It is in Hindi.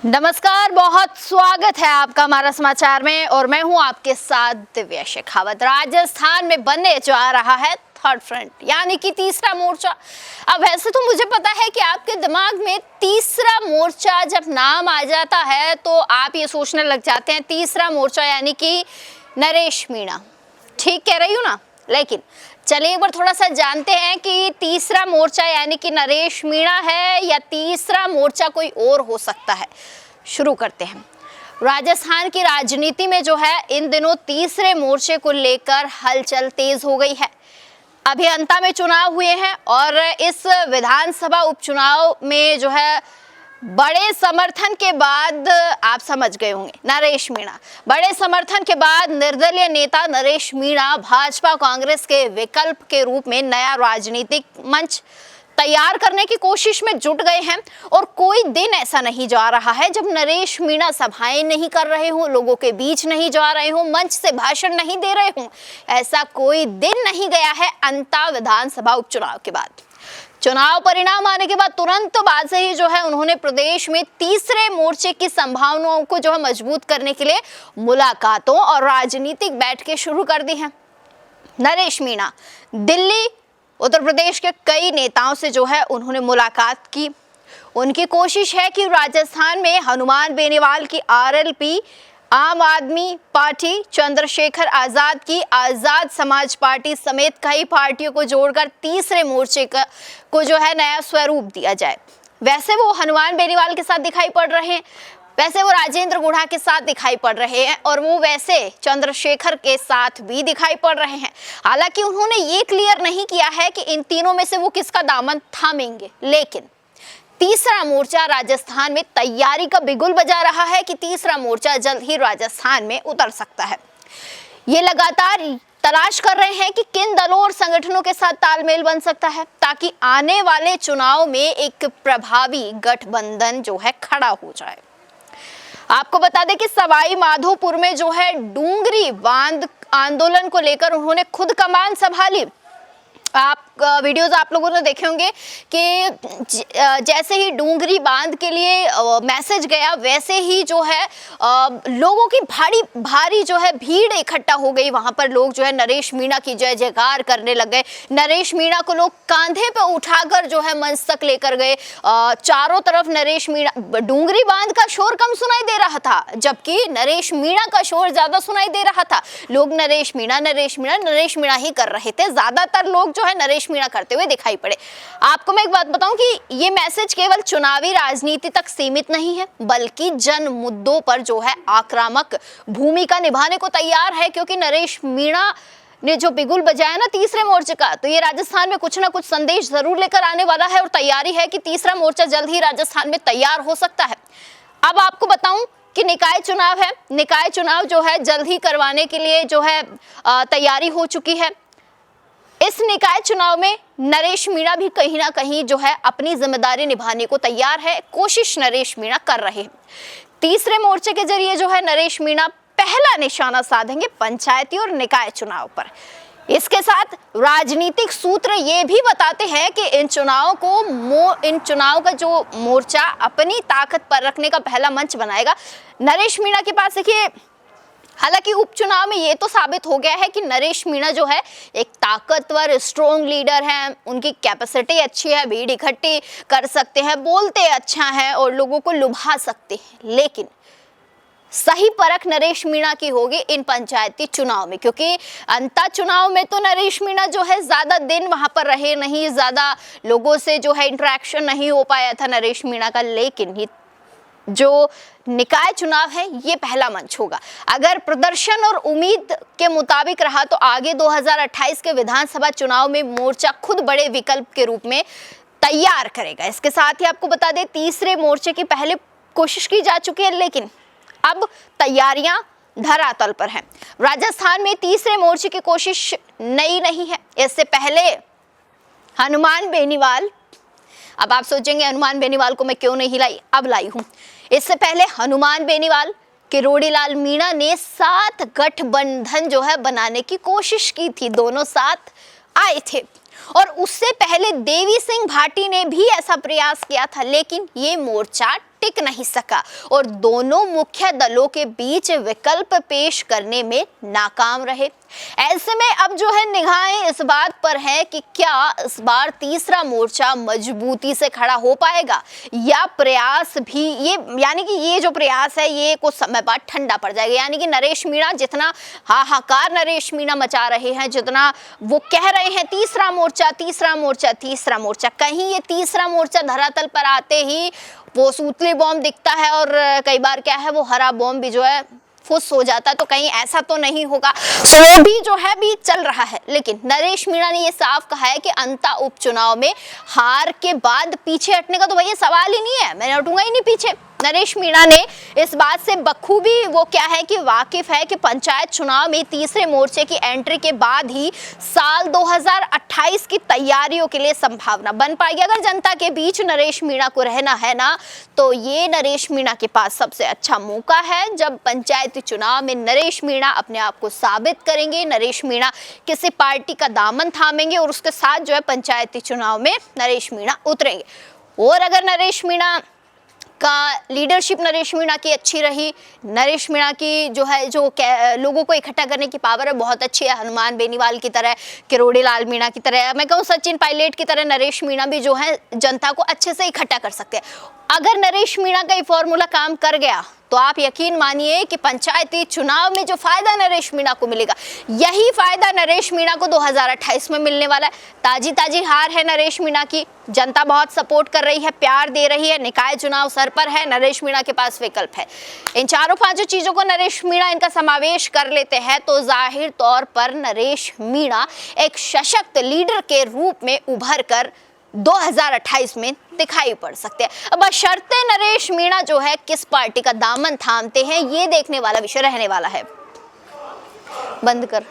नमस्कार, बहुत स्वागत है आपका हमारा समाचार में और मैं हूं आपके साथ दिव्या शेखावत। राजस्थान में बनने जा रहा है थर्ड फ्रंट यानी कि तीसरा मोर्चा। अब वैसे तो मुझे पता है कि आपके दिमाग में तीसरा मोर्चा जब नाम आ जाता है तो आप ये सोचने लग जाते हैं तीसरा मोर्चा यानी कि नरेश मीणा। ठीक कह रही हूँ ना? लेकिन चलिए एक बार थोड़ा सा जानते हैं कि तीसरा मोर्चा यानी कि नरेश मीणा है या तीसरा मोर्चा कोई और हो सकता है। शुरू करते हैं। राजस्थान की राजनीति में जो है इन दिनों तीसरे मोर्चे को लेकर हलचल तेज हो गई है। अभियंता में चुनाव हुए हैं और इस विधानसभा उपचुनाव में जो है बड़े समर्थन के बाद आप समझ गए होंगे नरेश मीणा। बड़े समर्थन के बाद निर्दलीय नेता नरेश मीणा भाजपा कांग्रेस के विकल्प के रूप में नया राजनीतिक मंच तैयार करने की कोशिश में जुट गए हैं। और कोई दिन ऐसा नहीं जा रहा है जब नरेश मीणा सभाएं नहीं कर रहे हों, लोगों के बीच नहीं जा रहे हों, मंच से भाषण नहीं दे रहे हों। ऐसा कोई दिन नहीं गया है अंता विधानसभा उपचुनाव के बाद। चुनाव परिणाम आने के बाद तुरंत बाद से ही जो है उन्होंने प्रदेश में तीसरे मोर्चे की संभावनाओं को जो है मजबूत करने के लिए मुलाकातों और राजनीतिक बैठकें शुरू कर दी हैं। नरेश मीणा दिल्ली, उत्तर प्रदेश के कई नेताओं से जो है उन्होंने मुलाकात की। उनकी कोशिश है कि राजस्थान में हनुमान बेनीवाल की आरएलपी, आम आदमी पार्टी, चंद्रशेखर आजाद की आजाद समाज पार्टी समेत कई पार्टियों को जोड़कर तीसरे मोर्चे को जो है नया स्वरूप दिया जाए। वैसे वो हनुमान बेनीवाल के साथ दिखाई पड़ रहे हैं, वैसे वो राजेंद्र गुढ़ा के साथ दिखाई पड़ रहे हैं और वो वैसे चंद्रशेखर के साथ भी दिखाई पड़ रहे हैं। हालांकि उन्होंने ये क्लियर नहीं किया है कि इन तीनों में से वो किसका दामन थामेंगे। लेकिन तीसरा मोर्चा राजस्थान में तैयारी का बिगुल बजा रहा है कि तीसरा मोर्चा जल्द ही राजस्थान में उतर सकता है। ये लगातार तलाश कर रहे हैं कि किन दलों और संगठनों के साथ तालमेल बन सकता है ताकि आने वाले चुनाव में एक प्रभावी गठबंधन जो है खड़ा हो जाए। आपको बता दें कि सवाई माधोपुर में जो है डूंगरी बांध आंदोलन को लेकर उन्होंने खुद कमान संभाली। आप वीडियोस आप लोगों ने देखे होंगे कि जैसे ही डूंगरी बांध के लिए मैसेज गया वैसे ही जो है लोगों की भारी जो है भीड़ इकट्ठा हो गई। वहां पर लोग जो है नरेश मीणा की जय जयकार करने लग गए। नरेश मीणा को लोग कांधे पे उठाकर जो है मंच तक लेकर गए। चारों तरफ नरेश मीणा, डूंगरी बांध का शोर कम सुनाई दे रहा था जबकि नरेश मीणा का शोर ज्यादा सुनाई दे रहा था। लोग नरेश मीणा नरेश मीणा नरेश मीणा ही कर रहे थे। ज्यादातर लोग जो है नरेश मीणा करते हुए दिखाई पड़े। आपको मैं एक बात बताऊं कि ये मैसेज केवल चुनावी राजनीति तक सीमित नहीं है बल्कि जन मुद्दों पर जो है आक्रामक भूमिका निभाने को तैयार है। क्योंकि नरेश मीणा ने जो बिगुल बजाया ना तीसरे मोर्चे का, तो ये राजस्थान में कुछ ना कुछ संदेश जरूर लेकर आने वाला है और तैयारी है कि तीसरा मोर्चा जल्द ही राजस्थान में तैयार हो सकता है। अब आपको बताऊं कि निकाय चुनाव है। निकाय चुनाव जो है जल्द ही करवाने के लिए जो है तैयारी हो चुकी है। इस निकाय चुनाव में नरेश मीणा भी कहीं ना कहीं जो है अपनी जिम्मेदारी निभाने को तैयार है। कोशिश नरेश मीणा कर रहे हैं। तीसरे मोर्चे के जरिए जो है नरेश मीणा पहला निशाना साधेंगे पंचायती और निकाय चुनाव पर। इसके साथ राजनीतिक सूत्र ये भी बताते हैं कि इन चुनाव का जो मोर्चा अपनी ताकत पर रखने का पहला मंच बनाएगा। नरेश मीणा के पास देखिए, हालांकि उपचुनाव में ये तो साबित हो गया है कि नरेश मीणा जो है एक ताकतवर स्ट्रॉन्ग लीडर हैं। उनकी कैपेसिटी अच्छी है, भीड़ इकट्ठी कर सकते हैं, बोलते अच्छा है और लोगों को लुभा सकते हैं। लेकिन सही परख नरेश मीणा की होगी इन पंचायती चुनाव में, क्योंकि अंता चुनाव में तो नरेश मीणा जो है ज्यादा दिन वहां पर रहे नहीं, ज्यादा लोगों से जो है इंटरेक्शन नहीं हो पाया था नरेश मीणा का। लेकिन जो निकाय चुनाव है ये पहला मंच होगा। अगर प्रदर्शन और उम्मीद के मुताबिक रहा तो आगे 2028 के विधानसभा चुनाव में मोर्चा खुद बड़े विकल्प के रूप में तैयार करेगा। इसके साथ ही आपको बता दें तीसरे मोर्चे की पहले कोशिश की जा चुकी है लेकिन अब तैयारियां धरातल पर हैं। राजस्थान में तीसरे मोर्चे की कोशिश नई नहीं है। इससे पहले हनुमान बेनीवाल, अब आप सोचेंगे हनुमान बेनीवाल को मैं क्यों नहीं लाई, अब लाई हूं। इससे पहले हनुमान बेनीवाल, किरोड़ीलाल मीणा ने साथ गठबंधन जो है बनाने की कोशिश की थी। दोनों साथ आए थे और उससे पहले देवी सिंह भाटी ने भी ऐसा प्रयास किया था लेकिन ये मोर्चा टिक नहीं सका और दोनों मुख्य दलों के बीच विकल्प पेश करने में नाकाम रहे। ऐसे में अब जो है निगाहें इस बात पर है कि क्या इस बार तीसरा मोर्चा मजबूती से खड़ा हो पाएगा या प्रयास भी ये जो प्रयास है ये कुछ समय बाद ठंडा पड़ जाएगा। यानी कि नरेश मीणा जितना हाहाकार नरेश मीणा मचा रहे हैं, जितना वो कह रहे हैं तीसरा मोर्चा तीसरा मोर्चा तीसरा मोर्चा, कहीं ये तीसरा मोर्चा धरातल पर आते ही वो सूतली बॉम्ब दिखता है और कई बार क्या है वो हरा बॉम्ब भी जो है फुस हो जाता है, तो कहीं ऐसा तो नहीं होगा। सो वो भी जो है भी चल रहा है, लेकिन नरेश मीणा ने ये साफ कहा है कि अंता उपचुनाव में हार के बाद पीछे हटने का तो भैया सवाल ही नहीं है, मैं हटूंगा ही नहीं पीछे। नरेश मीणा ने इस बात से बखूबी वो क्या है कि वाकिफ है कि पंचायत चुनाव में तीसरे मोर्चे की एंट्री के बाद ही साल 2028 की तैयारियों के लिए संभावना बन पाएगी। अगर जनता के बीच नरेश मीणा को रहना है ना, तो ये नरेश मीणा के पास सबसे अच्छा मौका है जब पंचायती चुनाव में नरेश मीणा अपने आप को साबित करेंगे, नरेश मीणा किसी पार्टी का दामन थामेंगे और उसके साथ जो है पंचायती चुनाव में नरेश मीणा उतरेंगे। और अगर नरेश मीणा का लीडरशिप नरेश मीणा की अच्छी रही, नरेश मीणा की जो है लोगों को इकट्ठा करने की पावर है बहुत अच्छी है, हनुमान बेनीवाल की तरह, किरोड़ी लाल मीणा की तरह, मैं कहूँ सचिन पायलट की तरह नरेश मीणा भी जो है जनता को अच्छे से इकट्ठा कर सकते हैं। अगर नरेश मीणा का ये फॉर्मूला काम कर गया तो आप यकीन मानिए कि पंचायती चुनाव में जो फायदा नरेश मीणा को मिलेगा, यही फायदा नरेश मीणा को 2028 में मिलने वाला है। ताजी ताजी हार है नरेश मीणा की, जनता बहुत सपोर्ट कर रही है, प्यार दे रही है, निकाय चुनाव सर पर है, नरेश मीणा के पास विकल्प है। इन चारों पांचों चीजों को नरेश मीणा इनका समावेश कर लेते हैं तो जाहिर तौर पर नरेश मीणा एक सशक्त लीडर के रूप में उभर कर 2028 में दिखाई पड़ सकते हैं। अब बशर्ते नरेश मीणा जो है किस पार्टी का दामन थामते हैं, ये देखने वाला विषय रहने वाला है। बंद कर।